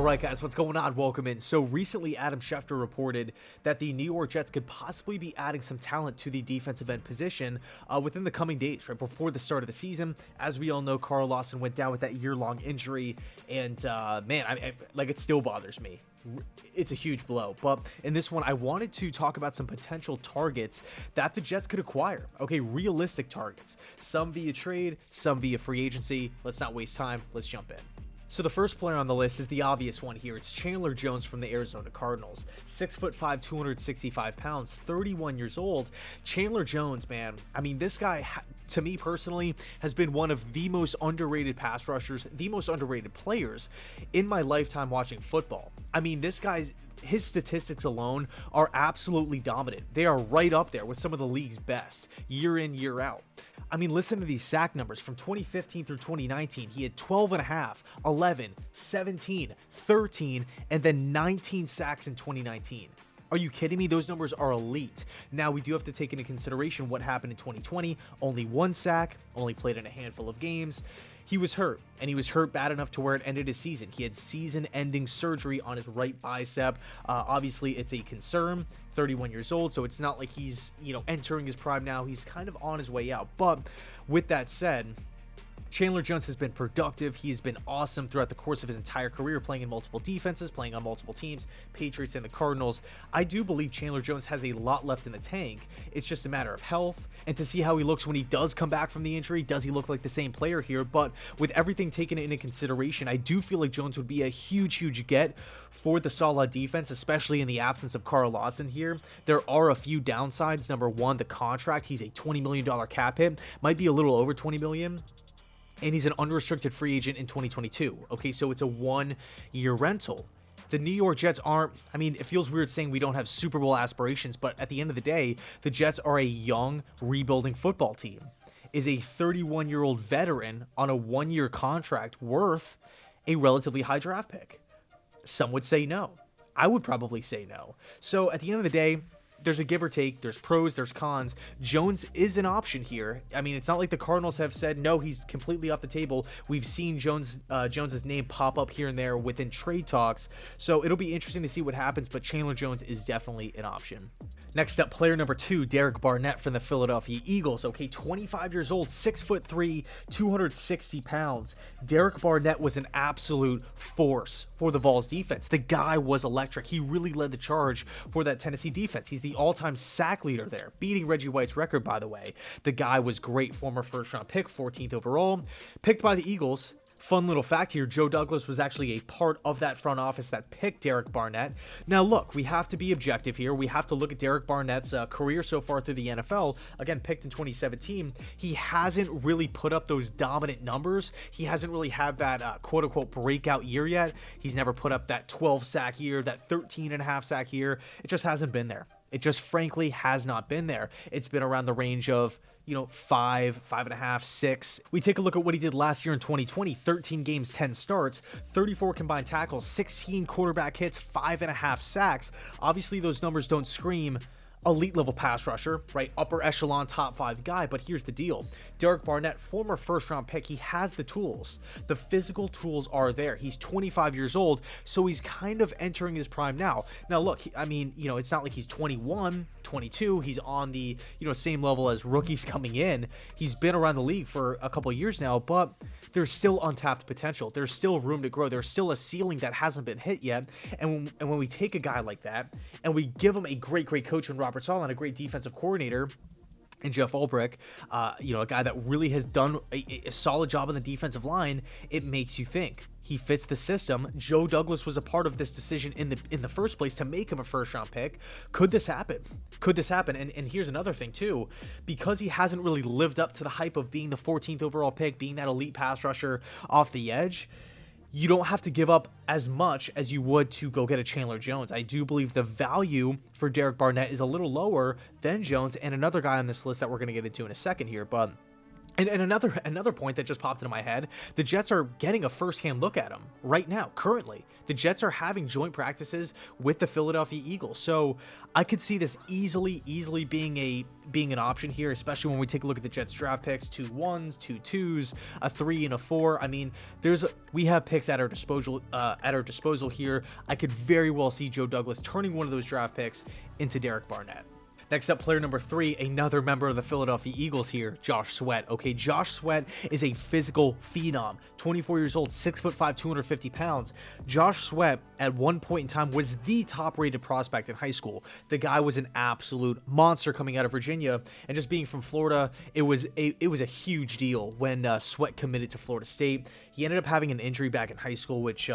All right, guys, what's going on? Welcome in. So recently, Adam Schefter reported that the New York Jets could possibly be adding some talent to the defensive end position within the coming days, right before the start of the season. As we all know, Carl Lawson went down with that year-long injury, and man, it still bothers me. It's a huge blow. But in this one, I wanted to talk about some potential targets that the Jets could acquire. Okay, realistic targets. Some via trade, some via free agency. Let's not waste time. Let's jump in. So the first player on the list is the obvious one here. It's Chandler Jones from the Arizona Cardinals. 6'5", 265 pounds, 31 years old. Chandler Jones, man, I mean, this guy, to me personally, has been one of the most underrated pass rushers, the most underrated players in my lifetime watching football. I mean, his statistics alone are absolutely dominant. They are right up there with some of the league's best, year in, year out. I mean, listen to these sack numbers from 2015 through 2019. He had 12.5, 11, 17, 13, and then 19 sacks in 2019. Are you kidding me? Those numbers are elite. Now, we do have to take into consideration what happened in 2020. Only one sack, only played in a handful of games. He was hurt, and he was hurt bad enough to where it ended his season. He had season-ending surgery on his right bicep. Obviously, it's a concern. 31 years old, so it's not like he's, entering his prime now. He's kind of on his way out. But with that said, Chandler Jones has been productive. He's been awesome throughout the course of his entire career, playing in multiple defenses, playing on multiple teams, Patriots and the Cardinals. I do believe Chandler Jones has a lot left in the tank. It's just a matter of health and to see how he looks when he does come back from the injury. Does he look like the same player here? But with everything taken into consideration, I do feel like Jones would be a huge get for the solid defense, especially in the absence of Carl Lawson here. There are a few downsides. Number one, the contract. He's a $20 million cap hit, might be a little over $20 million. And he's an unrestricted free agent in 2022. Okay, so it's a 1-year rental. The New York Jets aren't, it feels weird saying we don't have Super Bowl aspirations, but at the end of the day, the Jets are a young, rebuilding football team. Is a 31-year-old veteran on a 1-year contract worth a relatively high draft pick? Some would say no. I would probably say no. So at the end of the day, there's a give or take. There's pros, there's cons. Jones is an option here. I mean, it's not like the Cardinals have said, no, he's completely off the table. We've seen Jones's name pop up here and there within trade talks. So it'll be interesting to see what happens, but Chandler Jones is definitely an option. Next up, player number 2, Derek Barnett from the Philadelphia Eagles. Okay, 25 years old, 6'3", 260 pounds. Derek Barnett was an absolute force for the Vols defense. The guy was electric. He really led the charge for that Tennessee defense. He's the all-time sack leader there, beating Reggie White's record, by the way. The guy was great, former first-round pick, 14th overall, picked by the Eagles. Fun little fact here, Joe Douglas was actually a part of that front office that picked Derek Barnett. Now look, we have to be objective here. We have to look at Derek Barnett's career so far through the NFL. Again, picked in 2017. He hasn't really put up those dominant numbers. He hasn't really had that quote-unquote breakout year yet. He's never put up that 12-sack year, that 13.5-sack year. It just hasn't been there. It just frankly has not been there. It's been around the range of 5, 5.5, 6. We take a look at what he did last year in 2020, 13 games, 10 starts, 34 combined tackles, 16 quarterback hits, 5.5 sacks. Obviously, those numbers don't scream elite level pass rusher, right? Upper echelon top 5 guy, but here's the deal. Derek Barnett, former first round pick, he has the tools. The physical tools are there. He's 25 years old, so he's kind of entering his prime now. Now look, it's not like he's 21, 22. He's on the, same level as rookies coming in. He's been around the league for a couple of years now, but there's still untapped potential. There's still room to grow. There's still a ceiling that hasn't been hit yet. And when we take a guy like that and we give him a great coach in Robert Saleh and a great defensive coordinator and Jeff Ulbrich, a guy that really has done a solid job on the defensive line, it makes you think. He fits the system. Joe Douglas was a part of this decision in the first place to make him a first-round pick. Could this happen? Could this happen? And here's another thing, too. Because he hasn't really lived up to the hype of being the 14th overall pick, being that elite pass rusher off the edge, you don't have to give up as much as you would to go get a Chandler Jones. I do believe the value for Derek Barnett is a little lower than Jones and another guy on this list that we're going to get into in a second here, but And another point that just popped into my head, the Jets are getting a firsthand look at him right now, currently. The Jets are having joint practices with the Philadelphia Eagles. So I could see this easily being an option here, especially when we take a look at the Jets draft picks, 2 1s, 2 2s, a 3 and a 4. I mean, we have picks at our disposal here. I could very well see Joe Douglas turning one of those draft picks into Derek Barnett. Next up, player number 3, another member of the Philadelphia Eagles here, Josh Sweat. Okay, Josh Sweat is a physical phenom, 24 years old, 6'5", 250 pounds. Josh Sweat, at one point in time, was the top-rated prospect in high school. The guy was an absolute monster coming out of Virginia, and just being from Florida, it was a huge deal when Sweat committed to Florida State. He ended up having an injury back in high school, which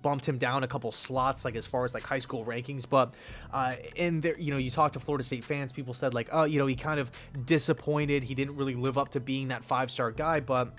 bumped him down a couple slots, like as far as like high school rankings. But and there, you talk to Florida State fans, people said like, oh, he kind of disappointed, he didn't really live up to being that 5-star guy. But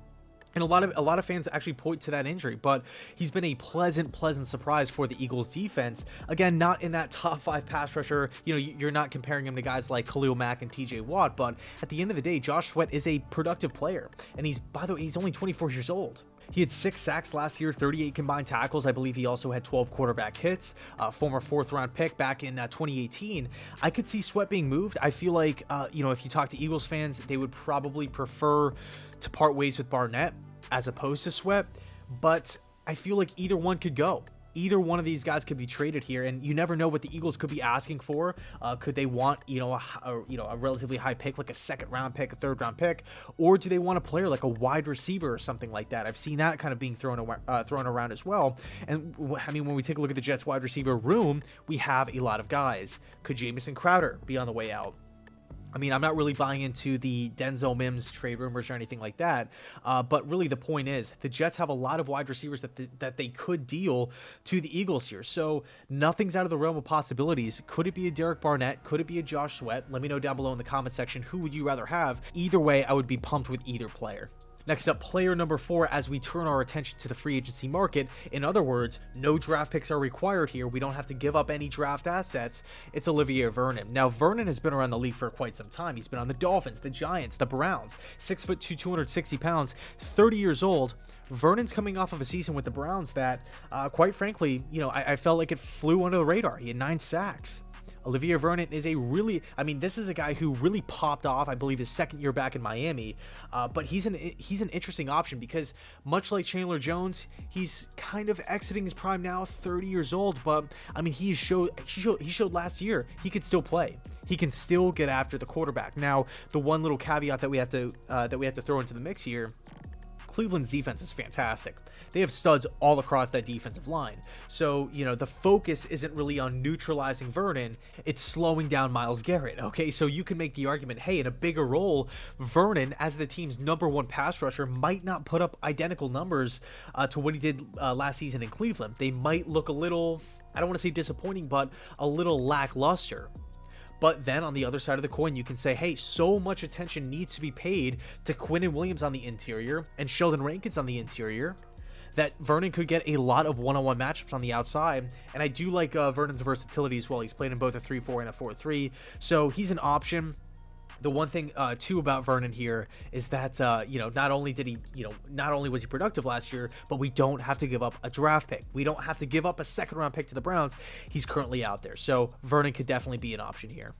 and a lot of fans actually point to that injury, but he's been a pleasant surprise for the Eagles defense. Again, not in that top 5 pass rusher. You're not comparing him to guys like Khalil Mack and TJ Watt, but at the end of the day, Josh Sweat is a productive player. And by the way, he's only 24 years old. He had 6 sacks last year, 38 combined tackles. I believe he also had 12 quarterback hits, former 4th-round pick back in 2018. I could see Sweat being moved. I feel like, if you talk to Eagles fans, they would probably prefer to part ways with Barnett as opposed to Sweat, but I feel like either one could go. Either one of these guys could be traded here, and you never know what the Eagles could be asking for. Could they want, a relatively high pick, like a 2nd-round pick, a 3rd-round pick, or do they want a player like a wide receiver or something like that? I've seen that kind of being thrown around as well. And I mean, when we take a look at the Jets wide receiver room, we have a lot of guys. Could Jamison Crowder be on the way out? I mean, I'm not really buying into the Denzel Mims trade rumors or anything like that, but really the point is the Jets have a lot of wide receivers that they could deal to the Eagles here. So nothing's out of the realm of possibilities. Could it be a Derek Barnett? Could it be a Josh Sweat? Let me know down below in the comment section, who would you rather have? Either way, I would be pumped with either player. Next up, player number 4, as we turn our attention to the free agency market. In other words, no draft picks are required here. We don't have to give up any draft assets. It's Olivier Vernon. Now, Vernon has been around the league for quite some time. He's been on the Dolphins, the Giants, the Browns. 6'2", 260 pounds, 30 years old. Vernon's coming off of a season with the Browns that, quite frankly, I felt like it flew under the radar. He had 9 sacks. Olivier Vernon is this is a guy who really popped off, I believe, his 2nd year back in Miami, but he's an interesting option because much like Chandler Jones, he's kind of exiting his prime now, 30 years old, but I mean, he showed last year he could still play. He can still get after the quarterback. Now, the one little caveat that we have to throw into the mix here, Cleveland's defense is fantastic. They have studs all across that defensive line. So, the focus isn't really on neutralizing Vernon, it's slowing down Myles Garrett, okay? So you can make the argument, hey, in a bigger role, Vernon, as the team's #1 pass rusher, might not put up identical numbers to what he did last season in Cleveland. They might look a little, I don't want to say disappointing, but a little lackluster. But then on the other side of the coin, you can say, hey, so much attention needs to be paid to Quinnen Williams on the interior and Sheldon Rankins on the interior that Vernon could get a lot of one-on-one matchups on the outside. And I do like Vernon's versatility as well. He's played in both a 3-4 and a 4-3. So he's an option. The one thing too about Vernon here is that not only was he productive last year, but we don't have to give up a draft pick. We don't have to give up a 2nd-round pick to the Browns. He's currently out there, so Vernon could definitely be an option here.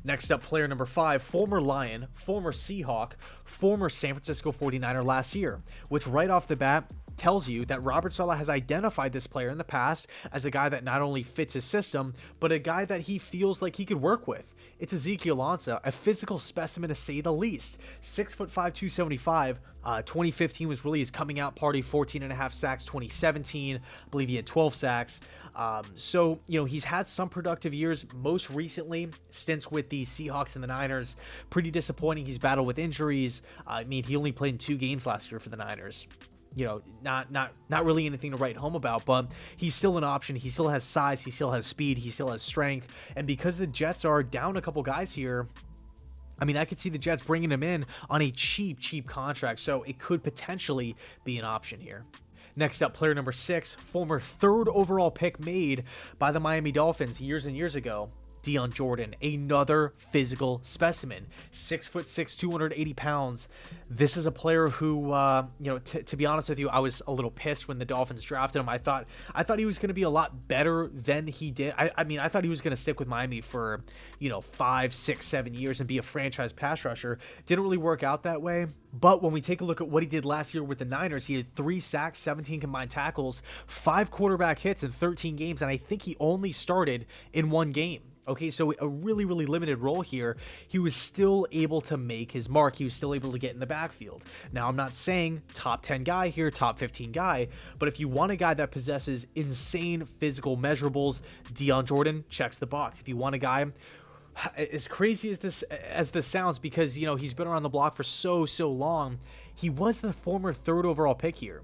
Next up, player number 5, former Lion, former Seahawk, former San Francisco 49er last year, which right off the bat tells you that Robert Saleh has identified this player in the past as a guy that not only fits his system, but a guy that he feels like he could work with. It's Ezekiel Ansah, a physical specimen to say the least. 6'5", 275. 2015 was really his coming out party, 14.5 sacks. 2017, I believe he had 12 sacks. So, he's had some productive years, most recently stints with the Seahawks and the Niners. Pretty disappointing. He's battled with injuries. I mean, he only played in 2 games last year for the Niners. Not really anything to write home about, but he's still an option. He still has size, he still has speed, he still has strength, and because the Jets are down a couple guys here, I mean, I could see the Jets bringing him in on a cheap contract, so it could potentially be an option here. Next up, player number 6, former 3rd overall pick made by the Miami Dolphins years and years ago, Dion Jordan, another physical specimen, 6'6", 280 pounds. This is a player who, to be honest with you, I was a little pissed when the Dolphins drafted him. I thought he was going to be a lot better than he did. I mean, I thought he was going to stick with Miami for, 5, 6, 7 years and be a franchise pass rusher. Didn't really work out that way. But when we take a look at what he did last year with the Niners, he had 3 sacks, 17 combined tackles, 5 quarterback hits in 13 games, and I think he only started in 1 game. Okay, so a really, really limited role here. He was still able to make his mark. He was still able to get in the backfield. Now, I'm not saying top 10 guy here, top 15 guy, but if you want a guy that possesses insane physical measurables, Dion Jordan checks the box. If you want a guy, as crazy as this sounds, because, he's been around the block for so long, he was the former 3rd overall pick here.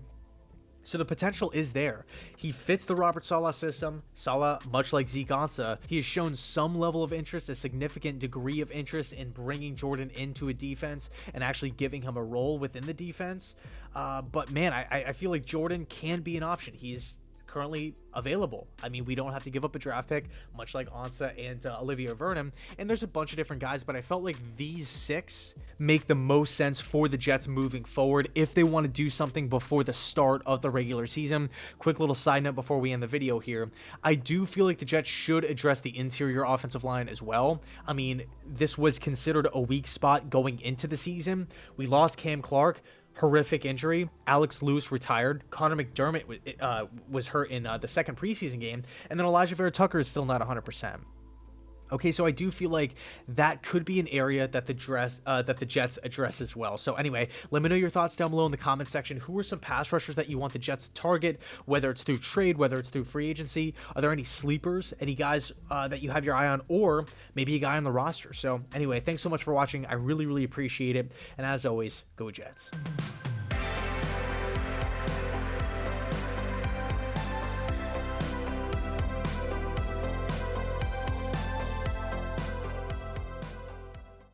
So the potential is there. He fits the Robert Saleh system. Saleh, much like Zeke Ansah, he has shown some level of interest, a significant degree of interest in bringing Jordan into a defense and actually giving him a role within the defense. But man, I feel like Jordan can be an option. He's currently available. I mean, we don't have to give up a draft pick, much like Ansah and Olivier Vernon, and there's a bunch of different guys, but I felt like these 6 make the most sense for the Jets moving forward if they want to do something before the start of the regular season. Quick little side note before we end the video here, I do feel like the Jets should address the interior offensive line as well. I mean, this was considered a weak spot going into the season. We lost Cam Clark, horrific injury. Alex Lewis retired. Connor McDermott was hurt in the second preseason game. And then Elijah Vera Tucker is still not 100%. Okay, so I do feel like that could be an area that the Jets address as well. So anyway, let me know your thoughts down below in the comment section. Who are some pass rushers that you want the Jets to target, whether it's through trade, whether it's through free agency? Are there any sleepers, any guys that you have your eye on, or maybe a guy on the roster? So anyway, thanks so much for watching. I really, really appreciate it. And as always, go Jets.